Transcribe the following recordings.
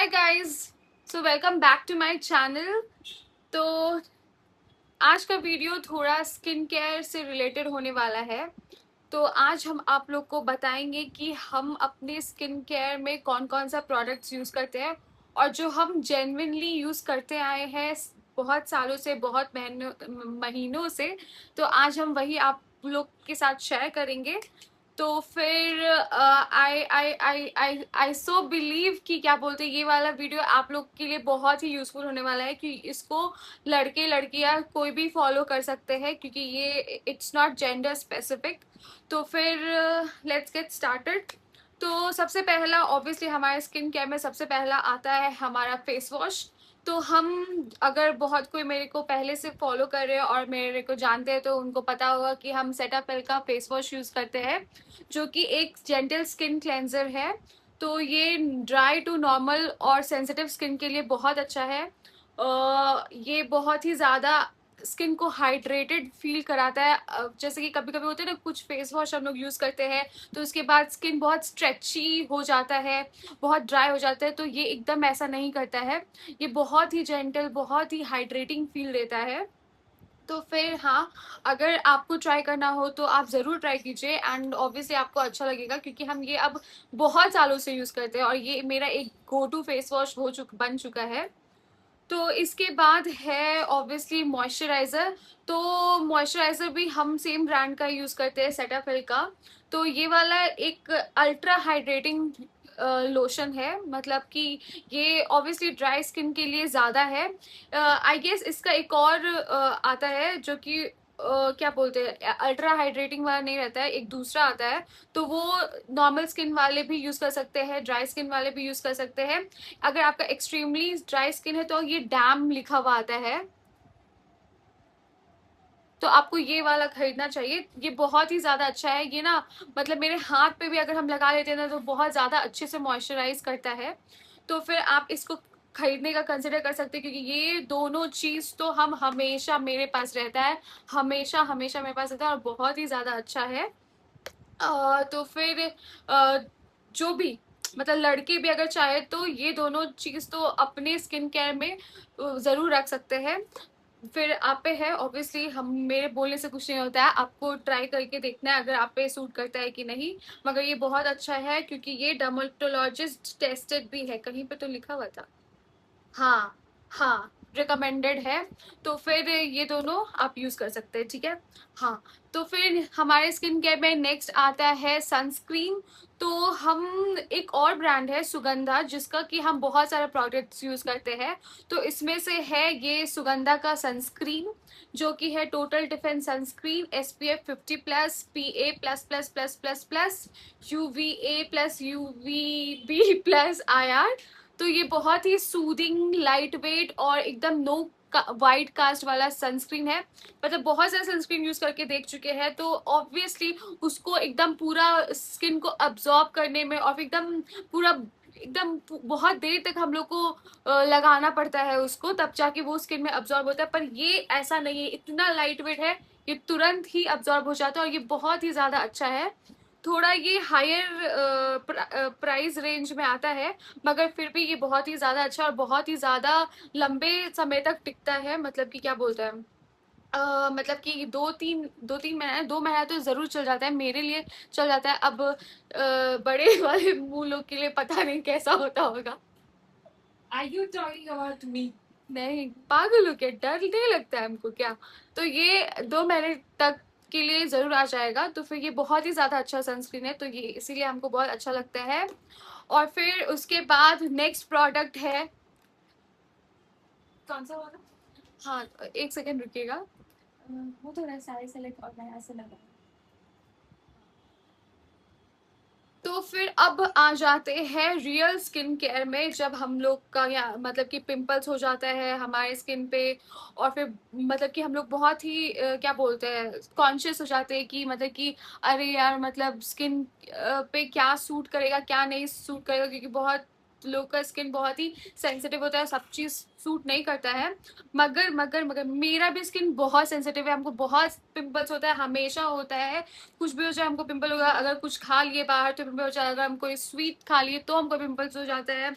Hi guys, so welcome back to my channel. तो आज का वीडियो थोड़ा स्किन केयर से रिलेटेड होने वाला है। तो आज हम आप लोग को बताएंगे कि हम अपने स्किन केयर में कौन कौन सा प्रोडक्ट्स यूज़ करते हैं और जो हम जेन्युइनली यूज़ करते आए हैं बहुत सालों से, बहुत महीनों से। तो आज हम वही आप लोग के साथ शेयर करेंगे। तो फिर आई आई आई आई आई सो बिलीव कि क्या बोलते हैं, ये वाला वीडियो आप लोग के लिए बहुत ही यूजफुल होने वाला है कि इसको लड़के लड़कियां कोई भी फॉलो कर सकते हैं क्योंकि ये इट्स नॉट जेंडर स्पेसिफिक। तो फिर लेट्स गेट स्टार्टेड। तो सबसे पहला ऑब्वियसली हमारे स्किन केयर में सबसे पहला आता है हमारा फेस वॉश। तो हम अगर बहुत कोई मेरे को पहले से फॉलो कर रहे हैं और मेरे को जानते हैं तो उनको पता होगा कि हम सेटाफिल का फेस वॉश यूज़ करते हैं जो कि एक जेंटल स्किन क्लेंजर है। तो ये ड्राई टू नॉर्मल और सेंसिटिव स्किन के लिए बहुत अच्छा है। ये बहुत ही ज़्यादा स्किन को हाइड्रेटेड फील कराता है। जैसे कि कभी कभी होते हैं ना, कुछ फेस वॉश हम लोग यूज़ करते हैं तो उसके बाद स्किन बहुत स्ट्रेची हो जाता है, बहुत ड्राई हो जाता है। तो ये एकदम ऐसा नहीं करता है, ये बहुत ही जेंटल, बहुत ही हाइड्रेटिंग फील देता है। तो फिर हाँ, अगर आपको ट्राई करना हो तो आप ज़रूर ट्राई कीजिए एंड ऑब्वियसली आपको अच्छा लगेगा क्योंकि हम ये अब बहुत सालों से यूज़ करते हैं और ये मेरा एक गो टू फेस वॉश बन चुका है। तो इसके बाद है ऑब्वियसली मॉइस्चराइज़र। तो मॉइस्चराइज़र भी हम सेम ब्रांड का यूज़ करते हैं, सेटाफिल का। तो ये वाला एक अल्ट्रा हाइड्रेटिंग लोशन है, मतलब कि ये ऑब्वियसली ड्राई स्किन के लिए ज़्यादा है। आई गेस इसका एक और आता है जो कि क्या बोलते हैं, अल्ट्रा हाइड्रेटिंग वाला नहीं रहता है, एक दूसरा आता है। तो वो नॉर्मल स्किन वाले भी यूज़ कर सकते हैं, ड्राई स्किन वाले भी यूज़ कर सकते हैं। अगर आपका एक्सट्रीमली ड्राई स्किन है तो ये डैम लिखा हुआ आता है, तो आपको ये वाला खरीदना चाहिए। ये बहुत ही ज़्यादा अच्छा है ये ना, मतलब मेरे हाथ पे भी अगर हम लगा लेते हैं ना तो बहुत ज़्यादा अच्छे से मॉइस्चराइज करता है। तो फिर आप इसको खरीदने का कंसिडर कर सकते हैं क्योंकि ये दोनों चीज़ तो हम हमेशा मेरे पास रहता है, हमेशा हमेशा मेरे पास रहता है और बहुत ही ज़्यादा अच्छा है। तो फिर जो भी, मतलब लड़के भी अगर चाहे तो ये दोनों चीज़ तो अपने स्किन केयर में ज़रूर रख सकते हैं। फिर आप पे है ऑब्वियसली, हम मेरे बोलने से कुछ नहीं होता है, आपको ट्राई करके देखना है अगर आप पे सूट करता है कि नहीं। मगर ये बहुत अच्छा है क्योंकि ये डर्मेटोलॉजिस्ट टेस्टेड भी है, कहीं पे तो लिखा हुआ था। हाँ, हाँ, रिकमेंडेड है। तो फिर ये दोनों आप यूज़ कर सकते हैं, ठीक है। हाँ, तो फिर हमारे स्किन केयर में नेक्स्ट आता है सनस्क्रीन। तो हम एक और ब्रांड है सुगंधा, जिसका कि हम बहुत सारे प्रोडक्ट्स यूज़ करते हैं। तो इसमें से है ये सुगंधा का सनस्क्रीन जो कि है total defence sunscreen, SPF 50+, PA+++++, UVA+, UVB+, IR। तो ये बहुत ही सूदिंग, लाइट वेट और एकदम नो वाइट कास्ट वाला सनस्क्रीन है। मतलब बहुत सारे सनस्क्रीन यूज करके देख चुके हैं तो ऑब्वियसली उसको एकदम पूरा स्किन को अब्जॉर्ब करने में और एकदम पूरा एकदम बहुत देर तक हम लोग को लगाना पड़ता है उसको, तब जाके वो स्किन में अब्जॉर्ब होता है। पर ये ऐसा नहीं है, इतना लाइट वेट है, ये तुरंत ही अब्जॉर्ब हो जाता है और ये बहुत ही ज़्यादा अच्छा है। थोड़ा ये हायर प्राइस रेंज में आता है मगर फिर भी ये बहुत ही ज़्यादा अच्छा और बहुत ही ज़्यादा लंबे समय तक टिकता है। मतलब कि क्या बोलते हैं, मतलब कि दो तीन महीना, 2 महीना तो ज़रूर चल जाता है, मेरे लिए चल जाता है। अब बड़े वाले मुँह लोग के लिए पता नहीं कैसा होता होगा। Are you talking about me? नहीं, पागल हो क्या, डर नहीं लगता है हमको क्या। तो ये 2 महीने तक के लिए ज़रूर आ जाएगा। तो फिर ये बहुत ही ज़्यादा अच्छा सनस्क्रीन है, तो ये इसीलिए हमको बहुत अच्छा लगता है। और फिर उसके बाद नेक्स्ट प्रोडक्ट है, कौन सा वाला? हाँ, एक सेकेंड रुकिएगा। वो तो ना सारे सेलेक्ट और मैं ऐसे लगा। तो फिर अब आ जाते हैं रियल स्किन केयर में, जब हम लोग का या मतलब कि पिंपल्स हो जाता है हमारे स्किन पे और फिर मतलब कि हम लोग बहुत ही क्या बोलते हैं, कॉन्शियस हो जाते हैं कि मतलब कि अरे यार, मतलब स्किन पे क्या सूट करेगा क्या नहीं सूट करेगा, क्योंकि बहुत लोग का स्किन बहुत ही सेंसिटिव होता है, सब चीज़ सूट नहीं करता है। मगर मगर मगर मेरा भी स्किन बहुत सेंसिटिव है, हमको बहुत पिंपल्स होता है, हमेशा होता है। कुछ भी हो जाए हमको पिंपल होगा, अगर कुछ खा लिए बाहर तो पिंपल हो जाएगा, अगर हम कोई स्वीट खा लिए तो हमको पिंपल्स हो जाता है,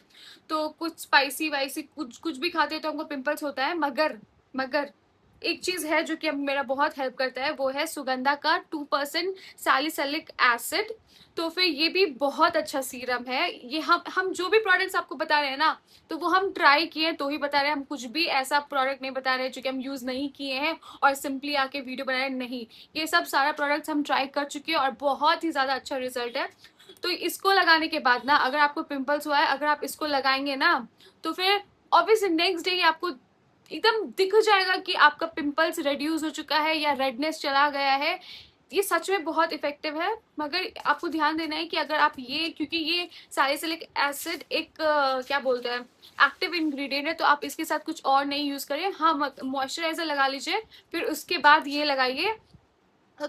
तो कुछ स्पाइसी वाइसी कुछ कुछ भी खाते हैं तो हमको पिंपल्स होता है। मगर मगर एक चीज है जो कि अब मेरा बहुत हेल्प करता है, वो है सुगंधा का 2% सैलिसिलिक एसिड। तो फिर ये भी बहुत अच्छा सीरम है। ये हम जो भी प्रोडक्ट्स आपको बता रहे हैं ना, तो वो हम ट्राई किए तो ही बता रहे हैं, हम कुछ भी ऐसा प्रोडक्ट नहीं बता रहे हैं जो कि हम यूज नहीं किए हैं और सिंपली आके वीडियो बना रहे हैं, नहीं। ये सब सारा प्रोडक्ट्स हम ट्राई कर चुके हैं और बहुत ही ज्यादा अच्छा रिजल्ट है। तो इसको लगाने के बाद ना, अगर आपको पिंपल्स हुआ है, अगर आप इसको लगाएंगे ना, तो फिर ऑब्वियसली नेक्स्ट डे आपको एकदम दिख जाएगा कि आपका पिंपल्स रिड्यूस हो चुका है या रेडनेस चला गया है। ये सच में बहुत इफेक्टिव है। मगर आपको ध्यान देना है कि अगर आप ये, क्योंकि ये सैलिसिलिक एसिड एक क्या बोलते हैं, एक्टिव इंग्रेडिएंट है, तो आप इसके साथ कुछ और नहीं यूज करिए। हाँ, मॉइस्चराइजर लगा लीजिए, फिर उसके बाद ये लगाइए,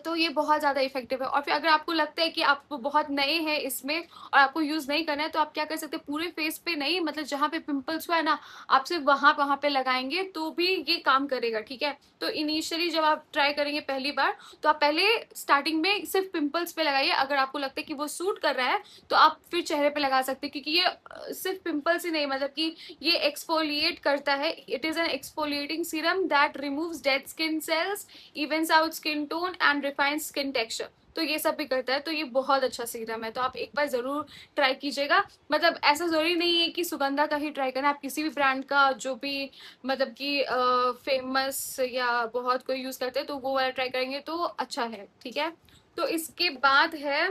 तो ये बहुत ज़्यादा इफेक्टिव है। और फिर अगर आपको लगता है कि आप बहुत नए हैं इसमें और आपको यूज़ नहीं करना है, तो आप क्या कर सकते हैं, पूरे फेस पे नहीं, मतलब जहाँ पे पिंपल्स हुआ है ना, आप सिर्फ वहाँ वहाँ पे लगाएंगे तो भी ये काम करेगा, ठीक है। तो इनिशियली जब आप ट्राई करेंगे पहली बार, तो आप पहले स्टार्टिंग में सिर्फ पिंपल्स पे लगाइए। अगर आपको लगता है कि वो सूट कर रहा है तो आप फिर चेहरे पे लगा सकते हैं, क्योंकि ये सिर्फ पिंपल्स ही नहीं, मतलब कि ये एक्सफोलिएट करता है। It is an exfoliating serum that removes dead skin cells, Evans out skin tone and refine skin texture. तो ये सब भी करता है। तो ये बहुत अच्छा सीरम है, तो आप एक बार जरूर ट्राई कीजिएगा। मतलब ऐसा जरूरी नहीं है कि सुगंधा का ही ट्राई करना, आप किसी भी ब्रांड का जो भी मतलब कि फेमस या बहुत कोई यूज करते हैं तो वो वाला ट्राई करेंगे तो अच्छा है, ठीक है। तो इसके बाद है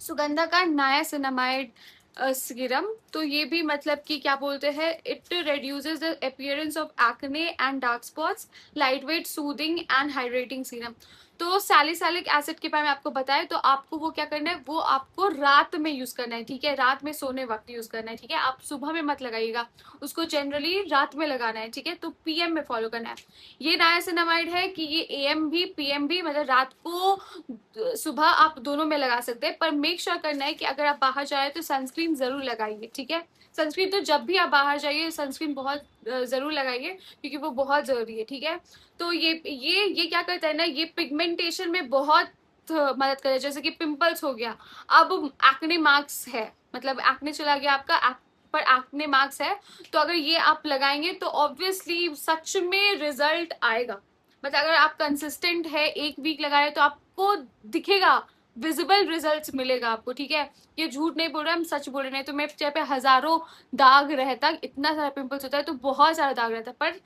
सुगंधा का नायासिनामाइड सीरम। तो ये भी मतलब कि क्या बोलते हैं, it reduces the appearance of acne and dark spots, light weight soothing and hydrating serum. तो सैलिसिलिक एसिड के बारे में आपको बताया, तो आपको वो क्या करना है, वो आपको रात में यूज करना है, ठीक है। रात में सोने वक्त यूज करना है, ठीक है। आप सुबह में मत लगाइएगा, उसको जनरली रात में लगाना है, ठीक है। तो पीएम में फॉलो करना है। ये नायासिनामाइड है कि ये एएम भी पीएम भी, मतलब रात को सुबह आप दोनों में लगा सकते हैं। पर मेक श्योर करना है कि अगर आप बाहर जाए तो सनस्क्रीन जरूर लगाइए, ठीक है। सनस्क्रीन तो जब भी आप बाहर जाइए सनस्क्रीन बहुत जरूर लगाइए, क्योंकि वो बहुत जरूरी है, ठीक है। तो ये क्या करता है ना, ये पिगमेंटेशन में बहुत मदद करे। जैसे कि पिंपल्स हो गया, अब एक्ने मार्क्स है, मतलब एक्ने चला गया आपका, पर एक्ने मार्क्स है, तो अगर ये आप लगाएंगे तो ऑब्वियसली सच में रिजल्ट आएगा। मतलब अगर आप कंसिस्टेंट है, एक वीक लगा रहे तो आपको दिखेगा, विजिबल रिजल्ट्स मिलेगा आपको, ठीक है। ये झूठ नहीं बोल रहे, हम सच बोल रहे हैं। तो मेरे चेहरे पे हजारों दाग रहता, इतना सारा पिंपल्स होता है, तो बहुत सारा दाग रहता है, पर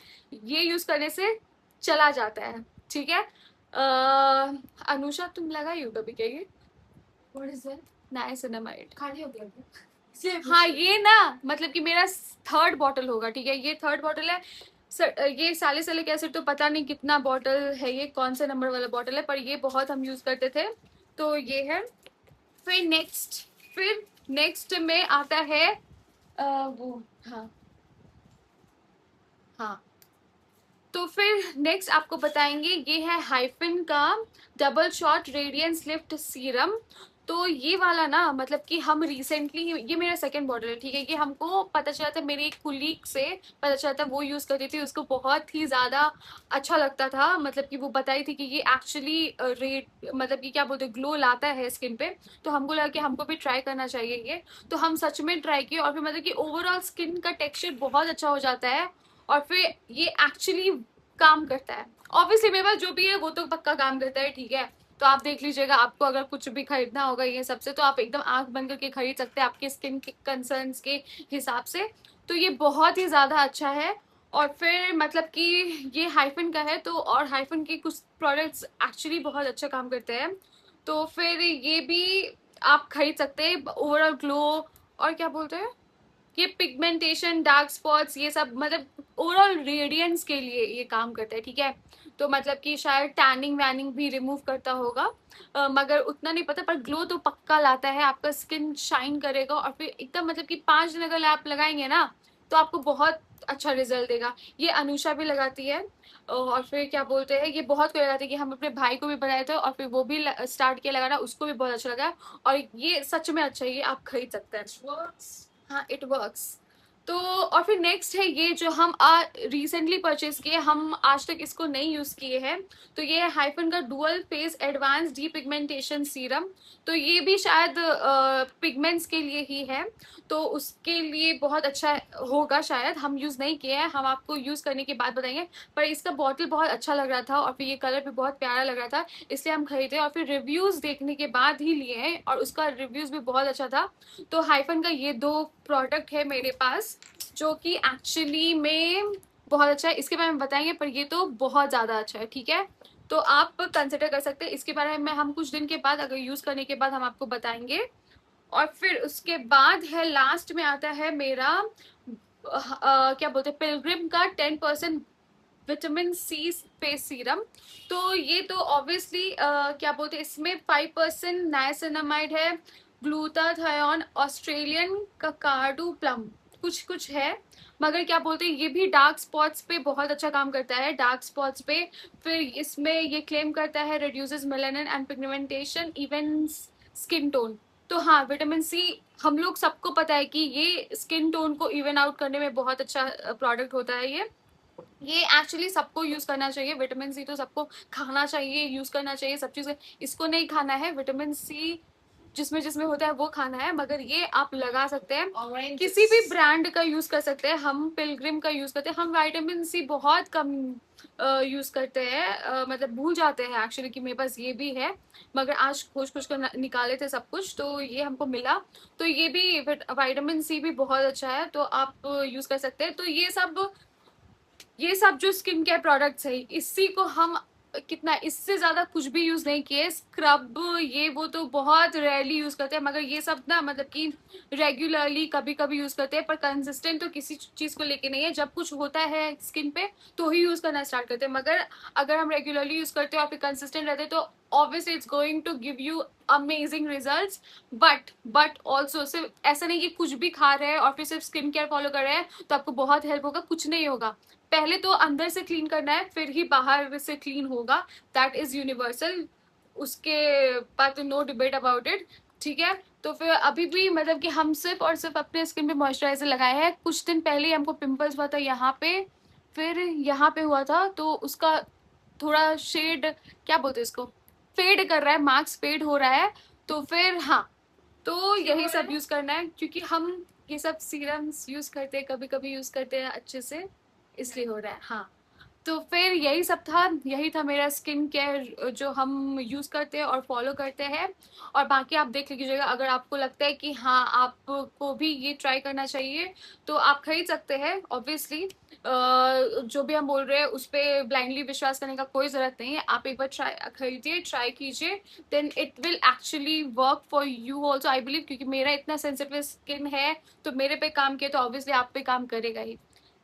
ये यूज करने से चला जाता है, ठीक है। अनुषा तुम लगाई हो कभी क्या ये? What is that? नाइसिनामाइड खाली हो गया। हाँ, ये ना मतलब कि मेरा थर्ड बॉटल होगा, ठीक है। ये थर्ड बॉटल है। ये सैलिसिलिक एसिड तो पता नहीं कितना बॉटल है, ये कौन से नंबर वाला बॉटल है, पर ये बहुत हम यूज करते थे। तो ये है। फिर नेक्स्ट में आता है वो, हाँ हाँ। तो फिर नेक्स्ट आपको बताएंगे, ये है हाइफिन का double shot radiance lift serum. तो ये वाला ना, मतलब कि हम रिसेंटली, ये मेरा सेकंड बॉटल है, ठीक है। ये हमको पता चला था, मेरे एक कुलीग से पता चला था, वो यूज करती थी, उसको बहुत ही ज्यादा अच्छा लगता था। मतलब कि वो बताई थी कि ये एक्चुअली रेड, मतलब कि क्या बोलते, ग्लो लाता है स्किन पे। तो हमको लगा कि हमको भी ट्राई करना चाहिए ये। तो हम सच में ट्राई किए, और फिर मतलब कि ओवरऑल स्किन का टेक्सचर बहुत अच्छा हो जाता है। और फिर ये एक्चुअली काम करता है। ऑब्वियसली मेरे पास जो भी है वो तो पक्का काम करता है, ठीक है। तो आप देख लीजिएगा, आपको अगर कुछ भी खरीदना होगा ये सबसे, तो आप एकदम आंख बंद करके खरीद सकते हैं आपके स्किन के कंसर्न्स के हिसाब से। तो ये बहुत ही ज़्यादा अच्छा है। और फिर मतलब कि ये हाइफन का है, तो और हाइफन के कुछ प्रोडक्ट्स एक्चुअली बहुत अच्छा काम करते हैं। तो फिर ये भी आप खरीद सकते हैं। ओवरऑल ग्लो, और क्या बोलते हैं, ये पिगमेंटेशन, डार्क स्पॉट्स, ये सब मतलब ओवरऑल रेडियंस के लिए ये काम करता है, ठीक है। तो मतलब कि शायद टैनिंग वैनिंग भी रिमूव करता होगा, मगर उतना नहीं पता, पर ग्लो तो पक्का लाता है, आपका स्किन शाइन करेगा। और फिर एकदम मतलब कि 5 दिन अगर आप लगाएंगे ना, तो आपको बहुत अच्छा रिजल्ट देगा। ये अनुषा भी लगाती है। और फिर क्या बोलते हैं, ये बहुत कोई लगाते हैं, कि हम अपने भाई को भी बताए थे और फिर वो भी स्टार्ट किया लगाना, उसको भी बहुत अच्छा लगा। और ये सच में अच्छा है, ये आप खरीद सकते हैं। हाँ, इट वर्क्स। तो और फिर नेक्स्ट है ये जो हम रिसेंटली परचेज किए, हम आज तक इसको नहीं यूज किए हैं। तो ये है हाइफन का dual face advance D pigmentation serum. तो ये भी शायद पिगमेंट्स के लिए ही है, तो उसके लिए बहुत अच्छा होगा शायद। हम यूज नहीं किए हैं, हम आपको यूज करने के बाद बताएंगे। पर इसका बॉटल बहुत अच्छा लग रहा था और फिर ये कलर भी बहुत प्यारा लग रहा था, इसलिए हम खरीदे और फिर रिव्यूज देखने के बाद ही लिए हैं, और उसका रिव्यूज भी बहुत अच्छा था। तो हाइफन का ये दो प्रोडक्ट है मेरे पास जो कि एक्चुअली में बहुत अच्छा है, इसके बारे में बताएंगे, पर ये तो बहुत ज़्यादा अच्छा है, ठीक है। तो आप कंसिडर कर सकते हैं इसके बारे में, हम कुछ दिन के बाद अगर यूज़ करने के बाद हम आपको बताएंगे। और फिर उसके बाद है लास्ट में आता है मेरा क्या बोलते हैं, पिलग्रिम का 10% विटामिन सी फेस सीरम। तो ये तो ऑब्वियसली क्या बोलते हैं, इसमें 5% नाइसिनामाइड है, ग्लूटाथायोन, ऑस्ट्रेलियन ककाडू प्लम, कुछ कुछ है। मगर क्या बोलते हैं, ये भी डार्क स्पॉट्स पे बहुत अच्छा काम करता है, डार्क स्पॉट्स पे। फिर इसमें ये क्लेम करता है reduces melanin and pigmentation, even skin tone. तो हाँ, विटामिन सी हम लोग सबको पता है कि ये स्किन टोन को इवन आउट करने में बहुत अच्छा प्रोडक्ट होता है। ये एक्चुअली सबको यूज करना चाहिए, विटामिन सी तो सबको खाना चाहिए, यूज करना चाहिए सब चीजें। इसको नहीं खाना है, विटामिन सी जिसमें जिसमें होता है वो खाना है, मगर ये आप लगा सकते हैं, किसी भी ब्रांड का यूज कर सकते हैं। हम पिलग्रिम का यूज करते हैं, हम विटामिन सी बहुत कम यूज करते हैं, मतलब भूल जाते हैं एक्चुअली कि मेरे पास ये भी है। मगर आज खोज खोज कर निकाले थे सब कुछ, तो ये हमको मिला। तो ये भी विटामिन सी भी बहुत अच्छा है, तो आप यूज कर सकते हैं। तो ये सब जो स्किन केयर प्रोडक्ट्स है, इसी को हम कितना, इससे ज्यादा कुछ भी यूज नहीं किए। स्क्रब ये वो तो बहुत रेयरली यूज करते हैं, मगर ये सब ना मतलब कि रेगुलरली कभी कभी यूज करते हैं, पर कंसिस्टेंट तो किसी चीज को लेके नहीं है। जब कुछ होता है स्किन पे तो ही यूज करना स्टार्ट करते हैं, मगर अगर हम रेगुलरली यूज करते हैं और फिर कंसिस्टेंट रहते हैं तो obviously it's going to give you amazing results. But also सिर्फ ऐसा नहीं कि कुछ भी खा रहे हैं और फिर सिर्फ स्किन केयर फॉलो कर रहे हैं तो आपको बहुत हेल्प होगा, कुछ नहीं होगा। पहले तो अंदर से क्लीन करना है, फिर ही बाहर से क्लीन होगा। दैट इज यूनिवर्सल, उसके बाद तो नो डिबेट अबाउट इट, ठीक है। तो फिर अभी भी मतलब कि हम सिर्फ और सिर्फ अपने स्किन पे मॉइस्चराइजर लगाए हैं। कुछ दिन पहले हमको पिंपल्स हुआ था यहाँ पे, फिर यहाँ पे हुआ था, तो उसका थोड़ा शेड, क्या बोलते हैं इसको, फेड कर रहा है, मार्क्स फेड हो रहा है। तो फिर हाँ, तो यही सब यूज करना है, क्योंकि हम ये सब सीरम्स यूज करते हैं, कभी कभी यूज करते हैं अच्छे से, इसलिए हो रहा है। हाँ, तो फिर यही सब था, यही था मेरा स्किन केयर जो हम यूज करते हैं और फॉलो करते हैं। और बाकी आप देख लीजिएगा, अगर आपको लगता है कि हाँ आपको भी ये ट्राई करना चाहिए तो आप खरीद सकते हैं। ऑब्वियसली जो भी हम बोल रहे हैं उस पर ब्लाइंडली विश्वास करने का कोई जरूरत नहीं है। आप एक बार खरीदिए, ट्राई कीजिए, then it will actually work for you also, I believe. क्योंकि मेरा इतना सेंसिटिव स्किन है, तो मेरे पे काम किया तो ऑब्वियसली आप पे काम करेगा ही,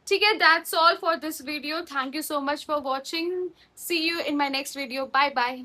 ठीक है। That's all for this video, thank you so much for watching, see you in my next video, bye bye.